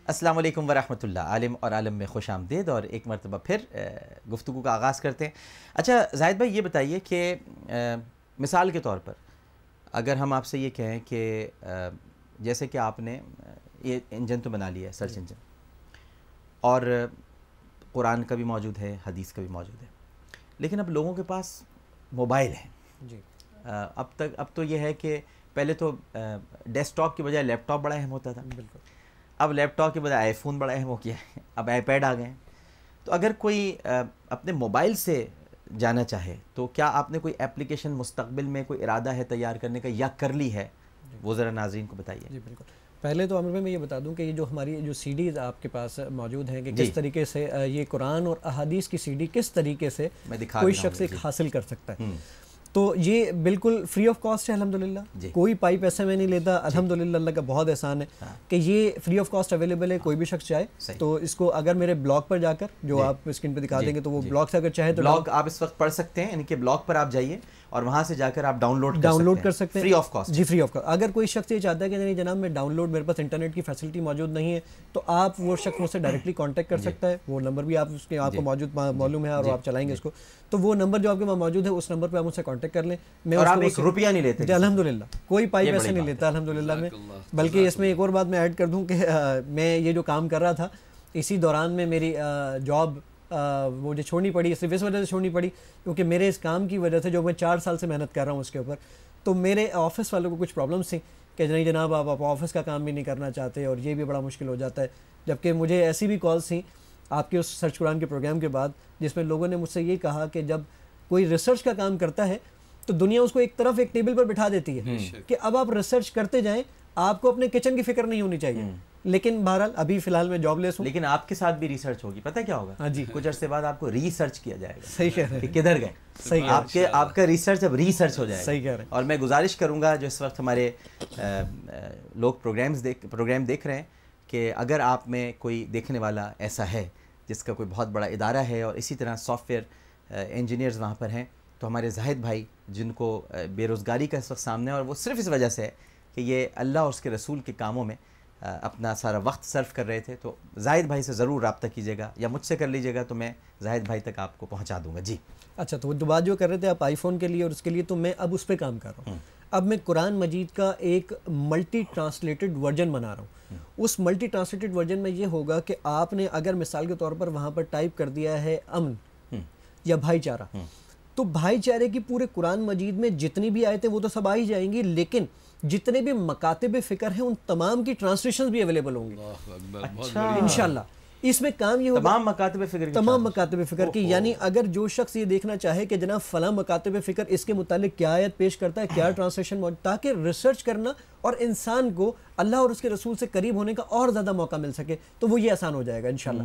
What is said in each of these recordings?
السلام علیکم ورحمۃ اللہ. عالم اور عالم میں خوش آمدید اور ایک مرتبہ پھر گفتگو کا آغاز کرتے ہیں. اچھا زاہد بھائی یہ بتائیے کہ مثال کے طور پر اگر ہم آپ سے یہ کہیں کہ جیسے کہ آپ نے یہ انجن تو بنا لیا ہے، سرچ انجن، اور قرآن کا بھی موجود ہے، حدیث کا بھی موجود ہے، لیکن اب لوگوں کے پاس موبائل ہیں. جی اب تو یہ ہے کہ پہلے تو ڈیسک ٹاپ کی بجائے لیپ ٹاپ بڑا اہم ہوتا تھا. بالکل. اب لیپ ٹاپ کے بجائے آئی فون بڑا اہم ہو گیا ہے، اب آئی پیڈ آ گئے ہیں. تو اگر کوئی اپنے موبائل سے جانا چاہے تو کیا آپ نے کوئی اپلیکیشن مستقبل میں کوئی ارادہ ہے تیار کرنے کا یا کر لی ہے؟ وہ ذرا ناظرین کو بتائیے. جی بالکل. پہلے تو عامر بھائی میں یہ بتا دوں کہ یہ جو ہماری جو سی ڈیز آپ کے پاس موجود ہیں کہ کس طریقے سے یہ قرآن اور احادیث کی سی ڈی کس طریقے سے کوئی شخص ایک حاصل کر سکتا ہے، تو یہ بالکل فری آف کاسٹ ہے الحمدللہ. کوئی پائی پیسے میں نہیں لیتا الحمدللہ. اللہ کا بہت احسان ہے کہ یہ فری آف کاسٹ اویلیبل ہے. کوئی بھی شخص چاہے تو اس کو اگر میرے بلاگ پر جا کر جو آپ اسکرین پہ دکھا دیں گے تو وہ بلاگ سے اگر چاہے تو بلاگ آپ اس وقت پڑھ سکتے ہیں، یعنی کہ بلاگ پر آپ جائیے اور وہاں سے جا کر آپ ڈاؤن لوڈ کر سکتے ہیں فری آف کاسٹ. جی فری آف کاسٹ. اگر کوئی شخص یہ چاہتا ہے کہ نہیں جناب میں ڈاؤن لوڈ، میرے پاس انٹرنیٹ کی فیسلٹی موجود نہیں ہے، تو آپ وہ شخص مجھ سے ڈائریکٹلی کانٹیکٹ کر سکتا ہے. وہ نمبر بھی آپ کو موجود معلوم ہے اور آپ چلائیں گے اس کو، تو وہ نمبر جو آپ کے پاس موجود ہے اس نمبر پہ آپ مجھ سے کانٹیکٹ کر لیں. میں اور آپ ایک روپیہ نہیں لیتے الحمدللہ، کوئی پائی پیسے نہیں لیتا الحمدللہ میں. بلکہ اس میں ایک اور بات میں ایڈ کر دوں کہ میں یہ جو کام کر رہا تھا اسی دوران میں میری جاب وہ جو چھوڑنی پڑی، صرف اس وجہ سے چھوڑنی پڑی کیونکہ میرے اس کام کی وجہ سے جو میں 4 سال سے محنت کر رہا ہوں اس کے اوپر، تو میرے آفس والوں کو کچھ پرابلمس تھیں کہ نہیں جناب آپ آفس کا کام بھی نہیں کرنا چاہتے اور یہ بھی بڑا مشکل ہو جاتا ہے. جبکہ مجھے ایسی بھی کالس تھیں آپ کے اس سرچ قرآن کے پروگرام کے بعد جس میں لوگوں نے مجھ سے یہ کہا کہ جب کوئی ریسرچ کا کام کرتا ہے تو دنیا اس کو ایک طرف ایک ٹیبل پر بٹھا دیتی ہے کہ اب آپ ریسرچ کرتے جائیں، آپ کو اپنے کچن کی فکر نہیں ہونی چاہیے. لیکن بہرحال ابھی فی الحال میں جاب لیس ہوں. لیکن آپ کے ساتھ بھی ریسرچ ہوگی، پتہ کیا ہوگا؟ ہاں جی، کچھ عرصے بعد آپ کو ریسرچ کیا جائے گا. صحیح کہہ رہے ہیں، کدھر گئے. صحیح آپ کا ریسرچ اب ریسرچ ہو جائے گا. صحیح کہہ رہے ہیں. اور میں گزارش کروں گا جو اس وقت ہمارے لوگ پروگرام دیکھ رہے ہیں کہ اگر آپ میں کوئی دیکھنے والا ایسا ہے جس کا کوئی بہت بڑا ادارہ ہے اور اسی طرح سافٹ ویئر انجینئرز وہاں پر ہیں، تو ہمارے زاہد بھائی جن کو بے روزگاری کا اس وقت سامنے ہے اور وہ صرف اس وجہ سے ہے کہ یہ اللہ اور اس کے رسول کے کاموں میں اپنا سارا وقت صرف کر رہے تھے، تو زاہد بھائی سے ضرور رابطہ کیجیے گا یا مجھ سے کر لیجیے گا تو میں زاہد بھائی تک آپ کو پہنچا دوں گا. جی اچھا، تو جو بات جو کر رہے تھے آپ آئی فون کے لیے اور اس کے لیے، تو میں اب اس پہ کام کر رہا ہوں. اب میں قرآن مجید کا ایک ملٹی ٹرانسلیٹڈ ورژن بنا رہا ہوں. اس ملٹی ٹرانسلیٹڈ ورژن میں یہ ہوگا کہ آپ نے اگر مثال کے طور پر وہاں پر ٹائپ کر دیا ہے امن یا بھائی چارہ، تو بھائی چارے کی پورے قرآن مجید میں جتنی بھی آیتیں وہ تو سب آ ہی جائیں گی، لیکن جتنے بھی مکاتب فکر ہیں ان تمام کی ٹرانسلیشنز بھی اویلیبل ہوں گی انشاءاللہ. اس میں کام یہ ہوگا تمام مکاتب فکر کی، یعنی اگر جو شخص یہ دیکھنا چاہے کہ جناب فلاں مکاتب فکر اس کے متعلق کیا آیت پیش کرتا ہے، کیا ٹرانسلیشن، تاکہ ریسرچ کرنا اور انسان کو اللہ اور اس کے رسول سے قریب ہونے کا اور زیادہ موقع مل سکے، تو وہ یہ آسان ہو جائے گا انشاءاللہ.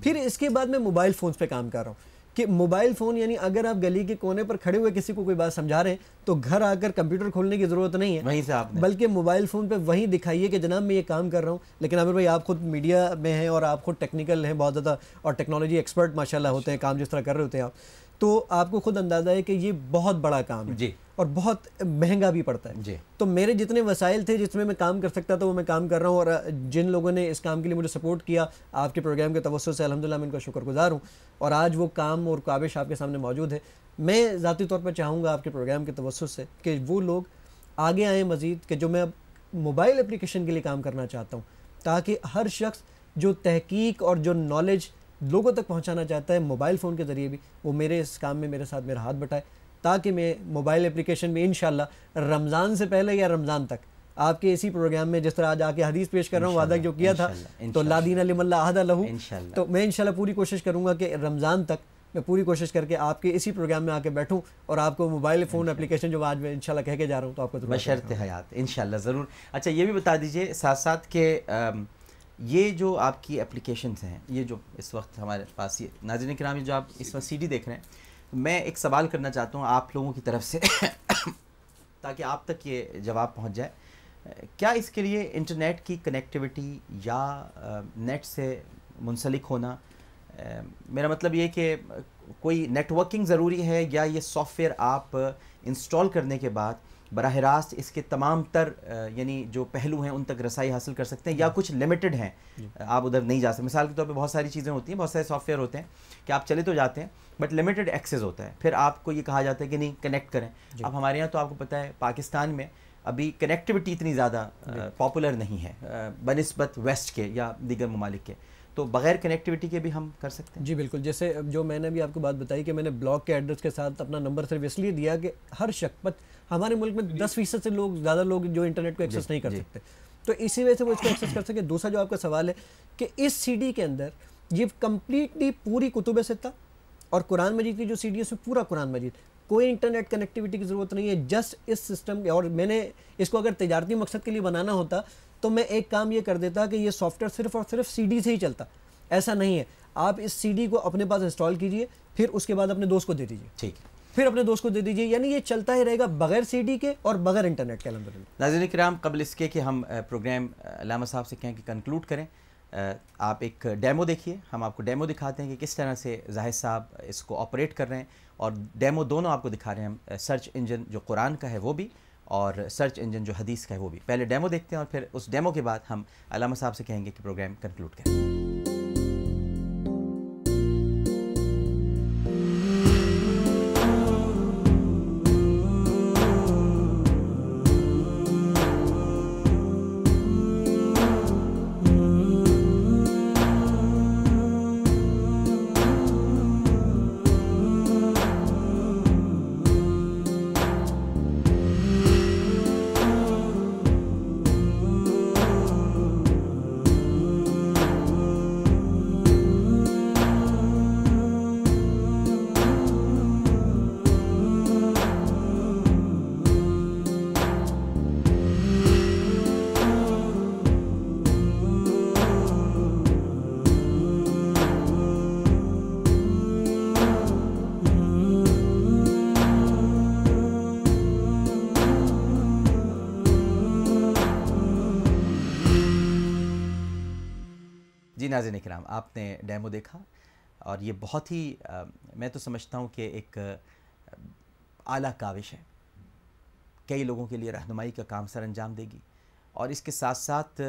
پھر اس کے بعد میں موبائل فونز پہ کام کر رہا ہوں کہ موبائل فون، یعنی اگر آپ گلی کے کونے پر کھڑے ہوئے کسی کو کوئی بات سمجھا رہے ہیں تو گھر آ کر کمپیوٹر کھولنے کی ضرورت نہیں ہے، وہیں سے آپ بلکہ موبائل فون پہ وہیں دکھائیے کہ جناب میں یہ کام کر رہا ہوں. لیکن عامر بھائی آپ خود میڈیا میں ہیں اور آپ خود ٹیکنیکل ہیں بہت زیادہ اور ٹیکنالوجی ایکسپرٹ ماشاءاللہ ہوتے ہیں، کام جس طرح کر رہے ہوتے ہیں آپ، تو آپ کو خود اندازہ ہے کہ یہ بہت بڑا کام ہے اور بہت مہنگا بھی پڑتا ہے. تو میرے جتنے وسائل تھے جس میں کام کر سکتا تھا وہ میں کام کر رہا ہوں، اور جن لوگوں نے اس کام کے لیے مجھے سپورٹ کیا آپ کے پروگرام کے توسط سے الحمدللہ میں ان کا شکر گزار ہوں، اور آج وہ کام اور کاوش آپ کے سامنے موجود ہے. میں ذاتی طور پر چاہوں گا آپ کے پروگرام کے توسط سے کہ وہ لوگ آگے آئیں مزید، کہ جو میں اب موبائل اپلیکیشن کے لیے کام کرنا چاہتا ہوں، تاکہ ہر شخص جو تحقیق اور جو نالج لوگوں تک پہنچانا چاہتا ہے موبائل فون کے ذریعے بھی، وہ میرے اس کام میں میرے ساتھ میرا ہاتھ بٹائے، تاکہ میں موبائل اپلیکیشن میں انشاءاللہ رمضان سے پہلے یا رمضان تک آپ کے اسی پروگرام میں، جس طرح آج آ کے حدیث پیش کر رہا ہوں، وعدہ جو کیا تھا تو لا دین لمن لا عہد لہ، تو میں انشاءاللہ پوری کوشش کروں گا کہ رمضان تک میں پوری کوشش کر کے آپ کے اسی پروگرام میں آ کے بیٹھوں اور آپ کو موبائل فون اپلیکیشن جو آج میں انشاءاللہ کہہ کے جا رہا ہوں تو آپ کو بشرط حیات انشاءاللہ ضرور. اچھا یہ بھی بتا دیجئے ساتھ ساتھ کہ یہ جو آپ کی اپلیکیشنز ہیں، یہ جو اس وقت ہمارے پاس، یہ ناظرین کرام جو آپ اس وقت سی ڈی دیکھ رہے ہیں، میں ایک سوال کرنا چاہتا ہوں آپ لوگوں کی طرف سے تاکہ آپ تک یہ جواب پہنچ جائے. کیا اس کے لیے انٹرنیٹ کی کنیکٹیوٹی یا نیٹ سے منسلک ہونا، میرا مطلب یہ کہ کوئی نیٹ ورکنگ ضروری ہے، یا یہ سافٹ ویئر آپ انسٹال کرنے کے بعد براہ راست اس کے تمام تر یعنی جو پہلو ہیں ان تک رسائی حاصل کر سکتے ہیں، یا کچھ لمیٹڈ ہیں آپ ادھر نہیں جا سکتے؟ مثال کے طور پہ بہت ساری چیزیں ہوتی ہیں، بہت سارے سافٹ ویئر ہوتے ہیں کہ آپ چلے تو جاتے ہیں بٹ لمیٹڈ ایکسیس ہوتا ہے، پھر آپ کو یہ کہا جاتا ہے کہ نہیں کنیکٹ کریں. اب ہمارے یہاں تو آپ کو پتہ ہے پاکستان میں ابھی کنیکٹیوٹی اتنی زیادہ پاپولر نہیں ہے بنسبت ویسٹ کے یا دیگر ممالک کے، تو بغیر کنیکٹیوٹی کے بھی ہم کر سکتے ہیں. جی بالکل، جیسے جو میں نے بھی آپ کو بات بتائی کہ میں نے بلاک کے ایڈریس کے ساتھ اپنا نمبر صرف اس لیے دیا کہ ہر شخص، ہمارے ملک میں 10% سے زیادہ لوگ جو انٹرنیٹ کو ایکسیس نہیں کر سکتے، تو اسی وجہ سے وہ اس کو ایکسیس کر سکے. دوسرا جو آپ کا سوال ہے کہ اس سی ڈی کے اندر یہ کمپلیٹلی پوری کتب ستہ اور قرآن مجید کی جو سی ڈی ہے اس میں پورا قرآن مجید، کوئی انٹرنیٹ کنیکٹیوٹی کی ضرورت نہیں ہے. جسٹ اس سسٹم کے، اور میں نے اس کو اگر تجارتی مقصد کے لیے بنانا ہوتا تو میں ایک کام یہ کر دیتا کہ یہ سافٹ ویئر صرف اور صرف سی ڈی سے ہی چلتا. ایسا نہیں ہے، آپ اس سی ڈی کو اپنے پاس انسٹال کیجئے، پھر اس کے بعد اپنے دوست کو دے دیجئے، ٹھیک، پھر اپنے دوست کو دے دیجئے، یعنی یہ چلتا ہی رہے گا بغیر سی ڈی کے اور بغیر انٹرنیٹ کے. الحمدللہ. ناظرین کرام، قبل اس کے کہ ہم پروگرام علامہ صاحب سے کہیں کہ کنکلوڈ کریں، آپ ایک ڈیمو دیکھیے. ہم آپ کو ڈیمو دکھاتے ہیں کہ کس طرح سے زاہد صاحب اس کو آپریٹ کر رہے ہیں، اور ڈیمو دونوں آپ کو دکھا رہے ہیں ہم، سرچ انجن جو قرآن کا ہے وہ بھی اور سرچ انجن جو حدیث کا ہے وہ بھی. پہلے ڈیمو دیکھتے ہیں اور پھر اس ڈیمو کے بعد ہم علامہ صاحب سے کہیں گے کہ پروگرام کنکلوڈ کریں. جی ناظرین کرام، آپ نے ڈیمو دیکھا اور یہ بہت ہی میں تو سمجھتا ہوں کہ ایک اعلیٰ کاوش ہے، کئی لوگوں کے لیے رہنمائی کا کام سر انجام دے گی. اور اس کے ساتھ ساتھ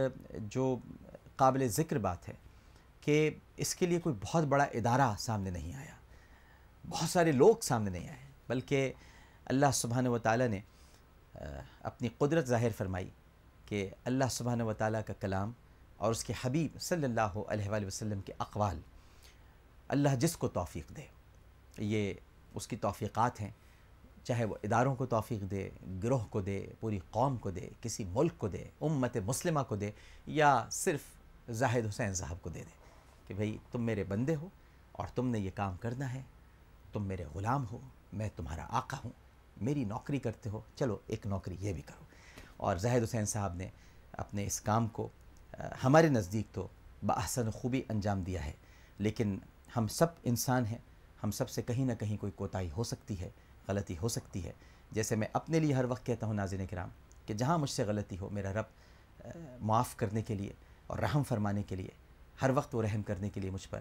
جو قابل ذکر بات ہے کہ اس کے لیے کوئی بہت بڑا ادارہ سامنے نہیں آیا، بہت سارے لوگ سامنے نہیں آئے، بلکہ اللہ سبحانہ و تعالیٰ نے اپنی قدرت ظاہر فرمائی کہ اللہ سبحانہ و تعالیٰ کا کلام اور اس کے حبیب صلی اللہ علیہ وآلہ وسلم کے اقوال، اللہ جس کو توفیق دے، یہ اس کی توفیقات ہیں، چاہے وہ اداروں کو توفیق دے، گروہ کو دے، پوری قوم کو دے، کسی ملک کو دے، امت مسلمہ کو دے، یا صرف زاہد حسین صاحب کو دے دے کہ بھئی تم میرے بندے ہو اور تم نے یہ کام کرنا ہے، تم میرے غلام ہو، میں تمہارا آقا ہوں، میری نوکری کرتے ہو، چلو ایک نوکری یہ بھی کرو. اور زاہد حسین صاحب نے اپنے اس کام کو ہمارے نزدیک تو بأحسن خوبی انجام دیا ہے. لیکن ہم سب انسان ہیں، ہم سب سے کہیں نہ کہیں کوئی کوتاہی ہو سکتی ہے، غلطی ہو سکتی ہے. جیسے میں اپنے لیے ہر وقت کہتا ہوں ناظرین کرام کہ جہاں مجھ سے غلطی ہو، میرا رب معاف کرنے کے لیے اور رحم فرمانے کے لیے، ہر وقت وہ رحم کرنے کے لیے مجھ پر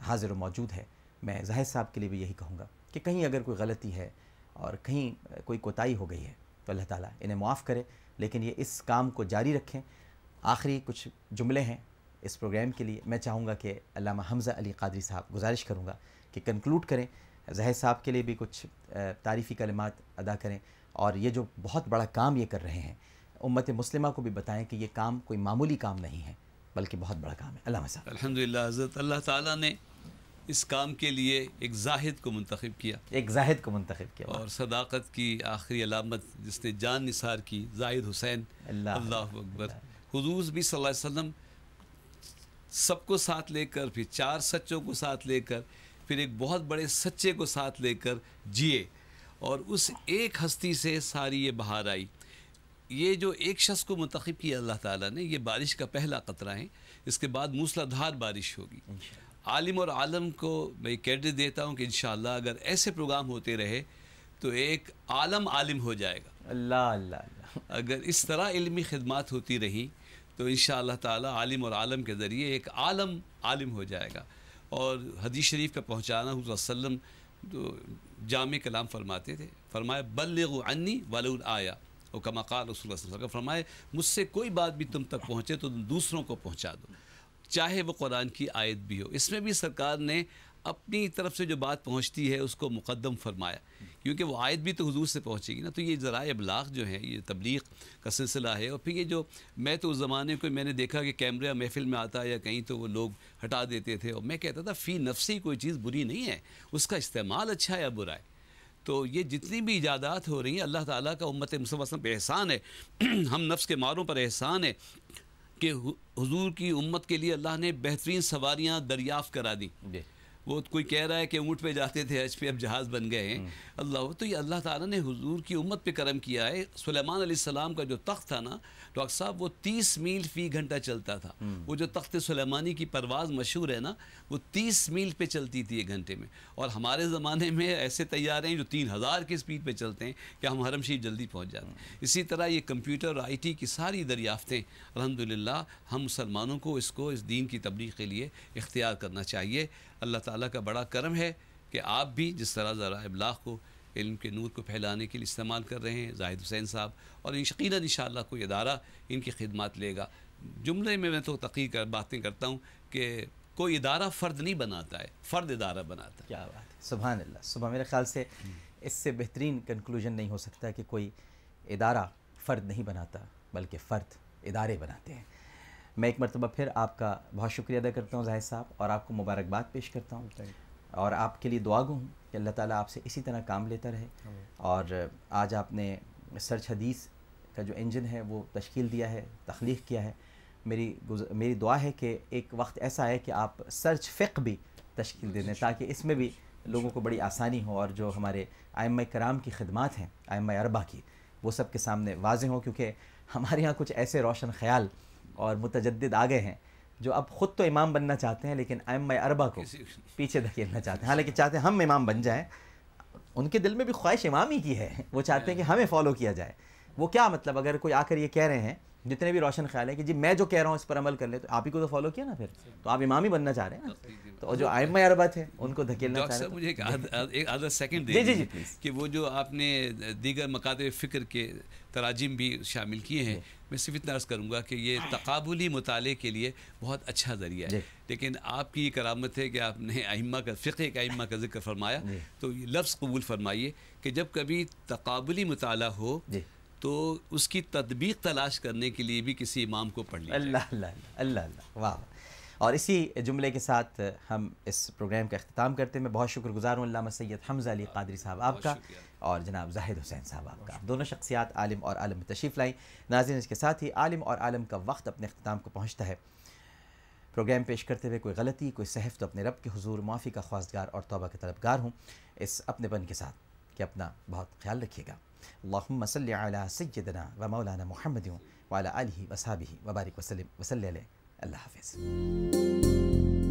حاضر و موجود ہے. میں زاہد صاحب کے لیے بھی یہی کہوں گا کہ کہیں اگر کوئی غلطی ہے اور کہیں کوئی کوتاہی ہو گئی ہے تو اللہ تعالیٰ انہیں معاف کرے، لیکن یہ اس کام کو جاری رکھیں. آخری کچھ جملے ہیں اس پروگرام کے لیے. میں چاہوں گا کہ علامہ حمزہ علی قادری صاحب، گزارش کروں گا کہ کنکلوڈ کریں، زاہد صاحب کے لیے بھی کچھ تعریفی کلمات ادا کریں، اور یہ جو بہت بڑا کام یہ کر رہے ہیں، امت مسلمہ کو بھی بتائیں کہ یہ کام کوئی معمولی کام نہیں ہے بلکہ بہت بڑا کام ہے. علامہ صاحب. الحمدللہ، حضرت اللہ تعالیٰ نے اس کام کے لیے ایک زاہد کو منتخب کیا، ایک زاہد کو منتخب کیا، اور صداقت کی آخری علامت جس نے جان نثار کی، زاہد حسین. اللہ اکبر. حضور بھی صلی اللہ علیہ وسلم سب کو ساتھ لے کر، پھر 4 سچوں کو ساتھ لے کر، پھر ایک بہت بڑے سچے کو ساتھ لے کر جیے، اور اس ایک ہستی سے ساری یہ بہار آئی. یہ جو ایک شخص کو منتخب کیا اللہ تعالیٰ نے، یہ بارش کا پہلا قطرہ ہے. اس کے بعد موسلا دھار بارش ہوگی. عالم اور عالم کو میں کریڈٹ دیتا ہوں کہ انشاءاللہ اگر ایسے پروگرام ہوتے رہے تو ایک عالم عالم ہو جائے گا. اللہ اللہ اللہ. اگر اس طرح علمی خدمات ہوتی رہی تو انشاءاللہ تعالی عالم اور عالم کے ذریعے ایک عالم عالم ہو جائے گا. اور حدیث شریف کا پہنچانا، حضور صلی اللہ علیہ وسلم تو جامع کلام فرماتے تھے، فرمایا بلغوا عنی ولو آیا، اور کما قال رسول اللہ صلی اللہ علیہ وسلم فرمائے مجھ سے کوئی بات بھی تم تک پہنچے تو تم دوسروں کو پہنچا دو، چاہے وہ قرآن کی آیت بھی ہو۔ اس میں بھی سرکار نے اپنی طرف سے جو بات پہنچتی ہے اس کو مقدم فرمایا، کیونکہ وہ آیت بھی تو حضور سے پہنچے گی نا۔ تو یہ ذرائع ابلاغ جو ہیں، یہ تبلیغ کا سلسلہ ہے۔ اور پھر یہ جو میں تو اس زمانے کو میں نے دیکھا کہ کیمرہ محفل میں آتا یا کہیں تو وہ لوگ ہٹا دیتے تھے، اور میں کہتا تھا فی نفسی کوئی چیز بری نہیں ہے، اس کا استعمال اچھا یا برا ہے۔ تو یہ جتنی بھی ایجادات ہو رہی ہیں اللہ تعالیٰ کا امت مسلمہ پہ احسان ہے، ہم نفس کے ماروں پر احسان ہے کہ حضور کی امت کے لیے اللہ نے بہترین سواریاں دریافت کرا دی۔ وہ کوئی کہہ رہا ہے کہ اونٹ پہ جاتے تھے، حج پہ اب جہاز بن گئے ہیں۔ اللہ تو یہ اللہ تعالیٰ نے حضور کی امت پہ کرم کیا ہے۔ سلیمان علیہ السلام کا جو تخت تھا نا ڈاکٹر صاحب، وہ 30 میل فی گھنٹہ چلتا تھا۔ وہ جو تخت سلیمانی کی پرواز مشہور ہے نا، وہ 30 میل پہ چلتی تھی ایک گھنٹے میں۔ اور ہمارے زمانے میں ایسے طیارے ہیں جو 3000 کی سپیڈ پہ چلتے ہیں کہ ہم حرم شریف جلدی پہنچ جاتے ہیں۔ اسی طرح یہ کمپیوٹر اور آئی ٹی کی ساری دریافتیں الحمدللہ ہم مسلمانوں کو اس دین کی تبلیغ کے لیے اختیار کرنا چاہیے۔ اللہ تعالیٰ کا بڑا کرم ہے کہ آپ بھی جس طرح ذرائع ابلاغ کو علم کے نور کو پھیلانے کے لیے استعمال کر رہے ہیں، زاہد حسین صاحب، اور یقیناً انشاءاللہ کوئی ادارہ ان کی خدمات لے گا۔ جملے میں تو تقریر باتیں کرتا ہوں کہ کوئی ادارہ فرد نہیں بناتا ہے، فرد ادارہ بناتا ہے۔ کیا بات ہے، سبحان اللہ، سبحان۔ میرے خیال سے اس سے بہترین کنکلوژن نہیں ہو سکتا کہ کوئی ادارہ فرد نہیں بناتا بلکہ فرد ادارے بناتے ہیں۔ میں ایک مرتبہ پھر آپ کا بہت شکریہ ادا کرتا ہوں زاہد صاحب، اور آپ کو مبارکباد پیش کرتا ہوں، اور آپ کے لیے دعا گو ہوں کہ اللہ تعالیٰ آپ سے اسی طرح کام لیتا رہے۔ اور آج آپ نے سرچ حدیث کا جو انجن ہے وہ تشکیل دیا ہے، تخلیق کیا ہے۔ میری دعا ہے کہ ایک وقت ایسا ہے کہ آپ سرچ فقہ بھی تشکیل دے دیں، تاکہ اس میں بھی لوگوں کو بڑی آسانی ہو، اور جو ہمارے ائمہ کرام کی خدمات ہیں، ائمہ اربعہ کی، وہ سب کے سامنے واضح ہوں، کیونکہ ہمارے ہاں کچھ ایسے روشن خیال اور متجدد آ گئے ہیں جو اب خود تو امام بننا چاہتے ہیں لیکن ائمہ اربعہ کو پیچھے دھکیلنا چاہتے ہیں، حالانکہ چاہتے ہیں ہم امام بن جائیں۔ ان کے دل میں بھی خواہش امام ہی کی ہے، وہ چاہتے ہیں کہ ہمیں فالو کیا جائے۔ وہ کیا مطلب، اگر کوئی آ کر یہ کہہ رہے ہیں، جتنے بھی روشن خیال ہیں کہ جی میں جو کہہ رہا ہوں اس پر عمل کر لے، تو آپ ہی کو تو فالو کیا نا، پھر تو آپ امام ہی بننا چاہ رہے ہیں نا۔ تو جو ائمہ اربعہ تھے ان کو دھکیلنا چاہ رہے ہیں۔ مجھے ایک آدھا سیکنڈ جی دے کہ وہ جو آپ نے دیگر مکاتب فکر کے تراجم بھی شامل کیے ہیں، میں صرف اتنا عرض کروں گا کہ یہ تقابلی مطالعے کے لیے بہت اچھا ذریعہ ہے۔ لیکن آپ کی یہ کرامت ہے کہ آپ نے ائمہ کا فقہ کے ائمہ کا ذکر فرمایا، تو یہ لفظ قبول فرمائیے کہ جب کبھی تقابلی مطالعہ ہو تو اس کی تطبیق تلاش کرنے کے لیے بھی کسی امام کو پڑھ لیجیے۔ اللہ اللہ اللہ اللہ، واہ۔ اور اسی جملے کے ساتھ ہم اس پروگرام کا اختتام کرتے ہیں۔ میں بہت شکر گزار ہوں علامہ سید حمزہ علی قادری صاحب آپ کا، اور جناب زاہد حسین صاحب آپ کا، دونوں شخصیات عالم اور عالم میں تشریف لائیں۔ ناظرین، اس کے ساتھ ہی عالم اور عالم کا وقت اپنے اختتام کو پہنچتا ہے۔ پروگرام پیش کرتے ہوئے کوئی غلطی، کوئی سہو تو اپنے رب کے حضور معافی کا خواستگار اور توبہ کے طلبگار ہوں، اس اپنے پن کے ساتھ کہ اپنا بہت خیال رکھیے گا۔ اللہم صلی علی سیدنا و مولانا محمد وعلی آلہ وصحبہ وبارک وسلم وصلی علیہ۔ اللہ حافظ۔